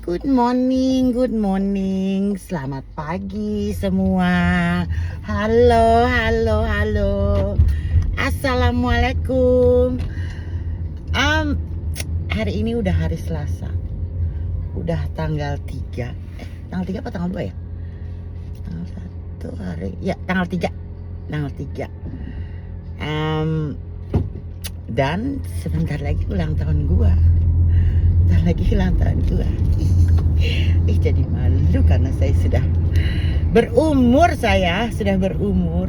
Good morning, selamat pagi semua. Halo, halo, halo. Assalamualaikum. Hari ini udah hari Selasa. Udah tanggal 3. Tanggal 3 apa tanggal 2 ya? Tanggal 1 hari. Ya, tanggal 3. Tanggal 3. Dan sebentar lagi ulang tahun gua. Sebentar lagi ulang tahun gua. Jadi malu karena saya sudah berumur,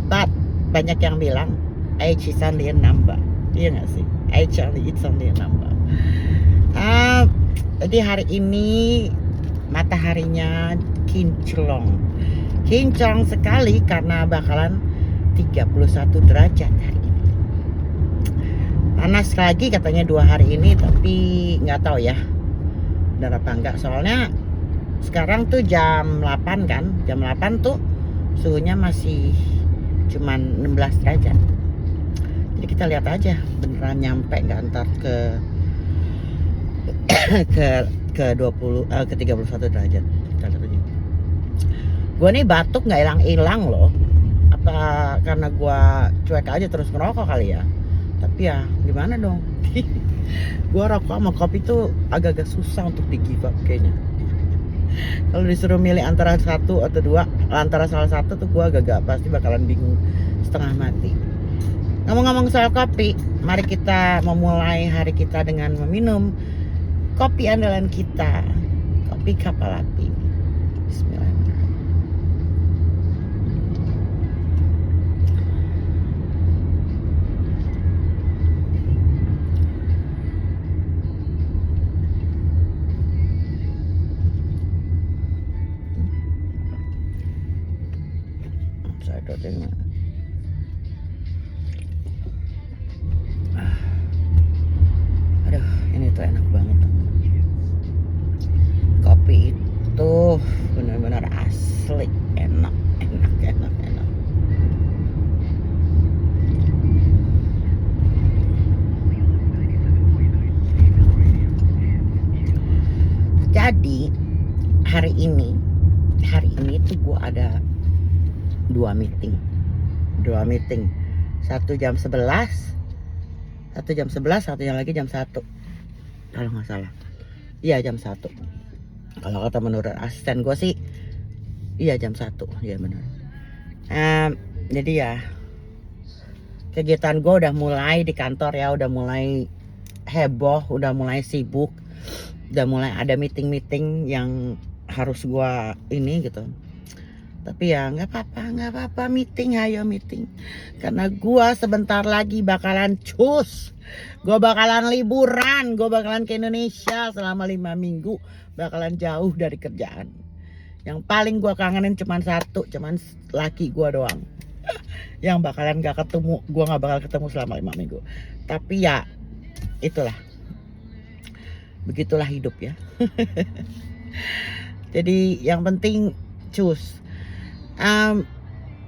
but banyak yang bilang age is only a number. Iya gak sih? It's only a number. Jadi hari ini mataharinya kinclong sekali karena bakalan 31 derajat hari ini. Panas lagi katanya 2 hari ini, tapi nggak tahu ya benar apa enggak, soalnya sekarang tuh jam 8 kan, jam 8 tuh suhunya masih cuman 16 derajat. Jadi kita lihat aja beneran nyampe nggak ntar ke 31 derajat. Gue nih batuk nggak hilang loh, apa karena gue cuek aja terus ngerokok kali ya, tapi ya gimana dong. Gue rokok sama kopi tuh agak-agak susah untuk di give up kayaknya. Kalau disuruh milih antara satu atau dua, antara salah satu tuh gue agak-agak pasti bakalan bingung setengah mati. Ngomong-ngomong soal kopi, mari kita memulai hari kita dengan meminum kopi andalan kita, kopi kapal api. Bismillahirrahmanirrahim. Aduh, ini tuh enak banget. Kopi itu benar-benar asli, enak. Jadi hari ini tuh gue ada dua meeting. Satu jam 11, satunya lagi jam 1 kalau nggak salah. Iya jam 1. Kalau kata menurut asisten gue sih iya jam 1. Iya benar. Jadi ya kegiatan gue udah mulai di kantor ya, udah mulai heboh, udah mulai sibuk, udah mulai ada meeting yang harus gue ini gitu. Tapi ya nggak apa-apa, meeting, karena gua sebentar lagi bakalan cus, gua bakalan liburan, gua bakalan ke Indonesia selama 5 minggu, bakalan jauh dari kerjaan. Yang paling gua kangenin cuman laki gua doang yang bakalan gak ketemu, gua nggak bakal ketemu selama 5 minggu. Tapi ya itulah, begitulah hidup ya. Jadi yang penting cus.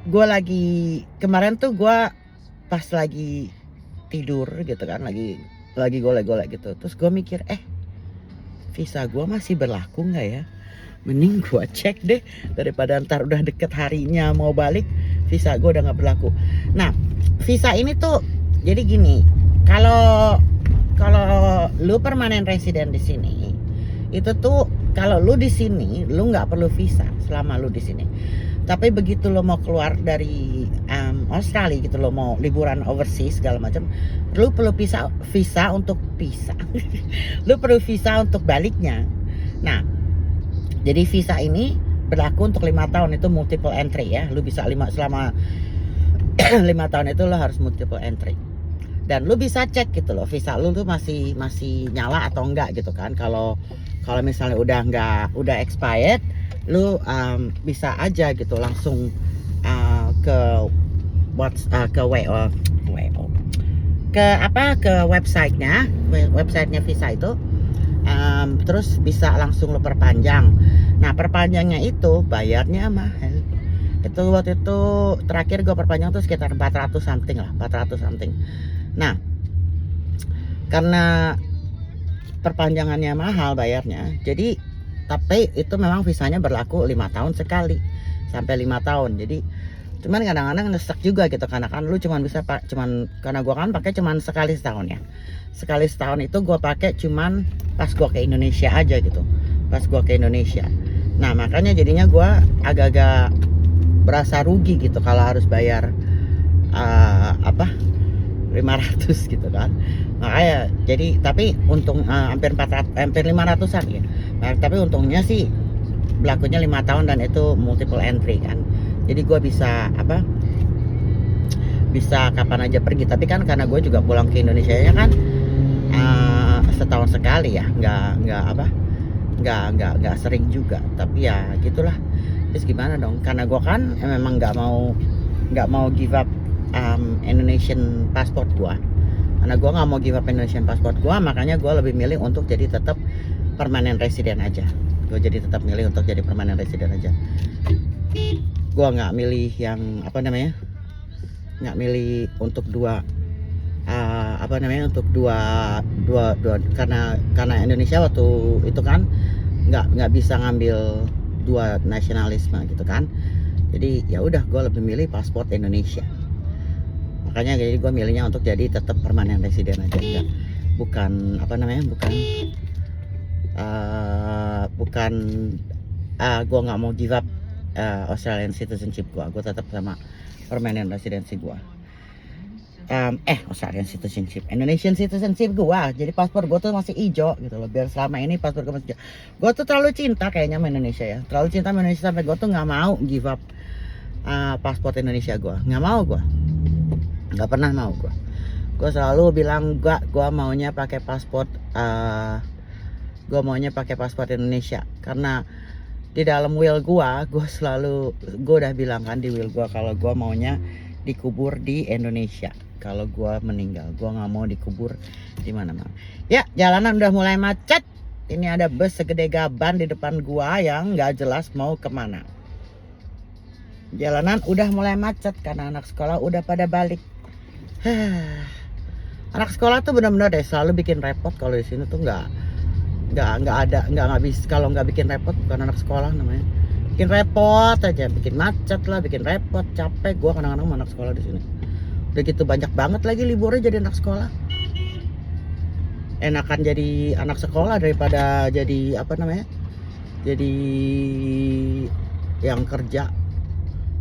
Gue lagi kemarin tuh gue pas lagi tidur gitu kan, lagi golek gitu, terus gue mikir visa gue masih berlaku nggak ya, mending gue cek deh daripada ntar udah deket harinya mau balik visa gue udah nggak berlaku. Nah visa ini tuh jadi gini, kalau lu permanen resident di sini itu tuh, kalau lu di sini lu nggak perlu visa selama lu di sini. Tapi begitu lo mau keluar dari Australia gitu, lo mau liburan overseas segala macam, lo perlu visa untuk lo perlu visa untuk baliknya. Nah, jadi visa ini berlaku untuk 5 tahun, itu multiple entry ya. Lo bisa selama 5 tahun itu lo harus multiple entry. Dan lo bisa cek gitu loh, visa lo tuh masih nyala atau enggak gitu kan. Kalau misalnya udah expired, lu bisa aja gitu langsung ke websitenya visa itu, terus bisa langsung lu perpanjang. Nah perpanjangnya itu bayarnya mahal. Itu waktu itu terakhir gue perpanjang tuh sekitar 400 something. Nah karena perpanjangannya mahal bayarnya. Jadi tapi itu memang visanya berlaku 5 tahun sekali sampai 5 tahun. Jadi cuman kadang-kadang nyesek juga gitu karena kan lu cuman bisa karena gua kan pakai cuman sekali setahun ya. Sekali setahun itu gua pakai cuman pas gua ke Indonesia aja gitu. Pas gua ke Indonesia. Nah, makanya jadinya gua agak-agak berasa rugi gitu kalau harus bayar 500 gitu kan. Makanya jadi tapi untung hampir 400 hampir 500-an ya. Nah, tapi untungnya sih berlakunya 5 tahun dan itu multiple entry kan. Jadi gue bisa bisa kapan aja pergi. Tapi kan karena gue juga pulang ke Indonesia nya kan setahun sekali ya, nggak sering juga. Tapi ya gitulah. Terus gimana dong? Karena gue kan memang nggak mau give up Indonesian passport gue. Karena gue nggak mau give up Indonesian passport gue, makanya gue lebih milih untuk jadi tetap permanent resident aja. Gue jadi tetap milih untuk jadi permanent resident aja. Gue nggak milih yang nggak milih untuk dua karena Indonesia waktu itu kan nggak bisa ngambil dua nasionalisme gitu kan. Jadi ya udah gue lebih milih paspor Indonesia. Makanya jadi gue milihnya untuk jadi tetap permanent resident aja, bukan gue nggak mau give up Australian citizenship gue tetap sama permanent residency gue. Australian citizenship, Indonesian citizenship gue. Jadi paspor gue tuh masih hijau gitu loh. Biar selama ini paspor gue masih hijau. Gue tuh terlalu cinta kayaknya sama Indonesia ya. Terlalu cinta sama Indonesia sampai gue tuh nggak mau give up paspor Indonesia gue. Nggak mau gue. Nggak pernah mau gue. Gue selalu bilang gue maunya pakai paspor. Gue maunya pakai paspor Indonesia karena di dalam will gue udah bilang kan di will gue kalau gue maunya dikubur di Indonesia. Kalau gue meninggal, gue nggak mau dikubur di mana-mana. Ya, jalanan udah mulai macet. Ini ada bus segede gaban di depan gue yang nggak jelas mau kemana. Jalanan udah mulai macet karena anak sekolah udah pada balik. Anak sekolah tuh benar-benar deh selalu bikin repot. Kalau di sini tuh nggak bisa. Kalau nggak bikin repot bukan anak sekolah namanya. Bikin repot aja, bikin macet lah, bikin repot, capek. Gua kadang-kadang sama anak sekolah di sini. Udah gitu banyak banget lagi liburnya jadi anak sekolah. Enakan jadi anak sekolah daripada jadi jadi yang kerja.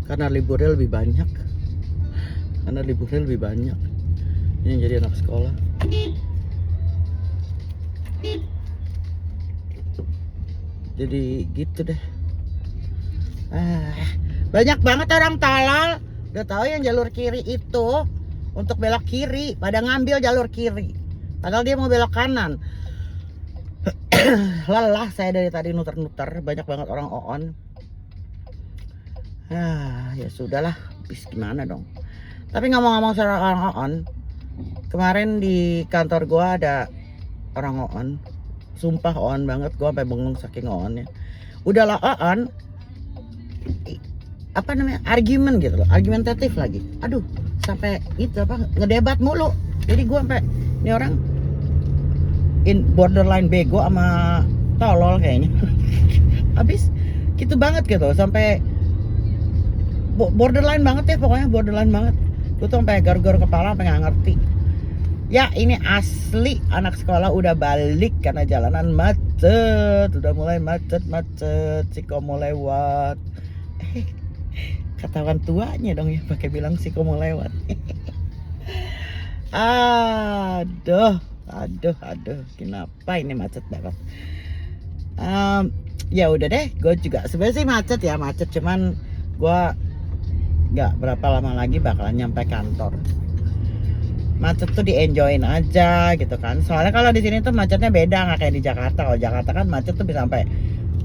Karena liburnya lebih banyak. Ini yang jadi anak sekolah. Jadi gitu deh. Banyak banget orang tolol. Udah tahu yang jalur kiri itu untuk belok kiri, pada ngambil jalur kiri. Padahal dia mau belok kanan. Lelah saya dari tadi nuter-nuter, banyak banget orang on. Ya sudahlah, bis gimana dong. Tapi ngomong-ngomong soal orang on, kemarin di kantor gua ada orang on. Sumpah on banget, gua sampai bengong saking onnya. Udahlah on, argumen gitu loh, argumentatif lagi. Aduh, sampai itu ngedebat mulu. Jadi gua sampai ini orang borderline bego sama tolol kayaknya. Habis gitu banget gitu, sampai borderline banget ya, pokoknya borderline banget. Gue tuh sampai garuk-garuk kepala, sampai nggak ngerti. Ya ini asli anak sekolah udah balik karena jalanan macet, udah mulai macet, Siko mau lewat. Ketahuan tuanya dong ya pakai bilang Siko mau lewat. Aduh, kenapa ini macet banget? Ya udah deh, gue juga sebenarnya sih macet, cuman gue nggak berapa lama lagi bakalan nyampe kantor. Macet tuh di-enjoyin aja gitu kan. Soalnya kalau di sini tuh macetnya beda, nggak kayak di Jakarta. Kalau Jakarta kan macet tuh bisa sampai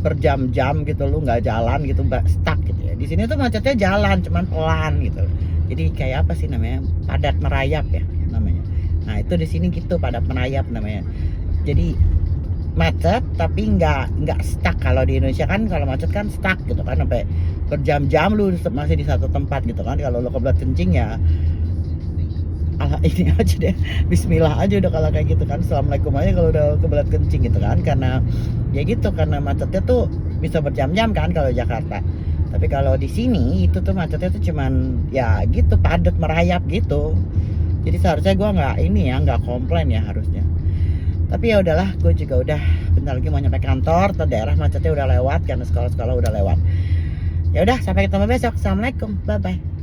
berjam-jam gitu, lu nggak jalan gitu, stuck gitu ya. Di sini tuh macetnya jalan, cuman pelan gitu. Jadi kayak apa sih namanya? Padat merayap ya namanya. Nah itu di sini gitu, padat merayap namanya. Jadi macet tapi nggak stuck. Kalau di Indonesia kan kalau macet kan stuck gitu kan, sampai berjam-jam lu masih di satu tempat gitu kan. Kalau lu kebelet kencing ya ini aja deh, bismillah aja udah kalau kayak gitu kan, assalamualaikum aja kalau udah kebelet kencing gitu kan, karena ya gitu, karena macetnya tuh bisa berjam-jam kan kalau Jakarta. Tapi kalau di sini itu tuh macetnya tuh cuman ya gitu, padat merayap gitu. Jadi seharusnya gue nggak ini ya, nggak komplain ya harusnya. Tapi ya udahlah, gue juga udah bentar lagi mau nyampe kantor, tuh daerah macetnya udah lewat karena sekolah-sekolah udah lewat. Ya udah, sampai ketemu besok. Assalamualaikum, bye bye.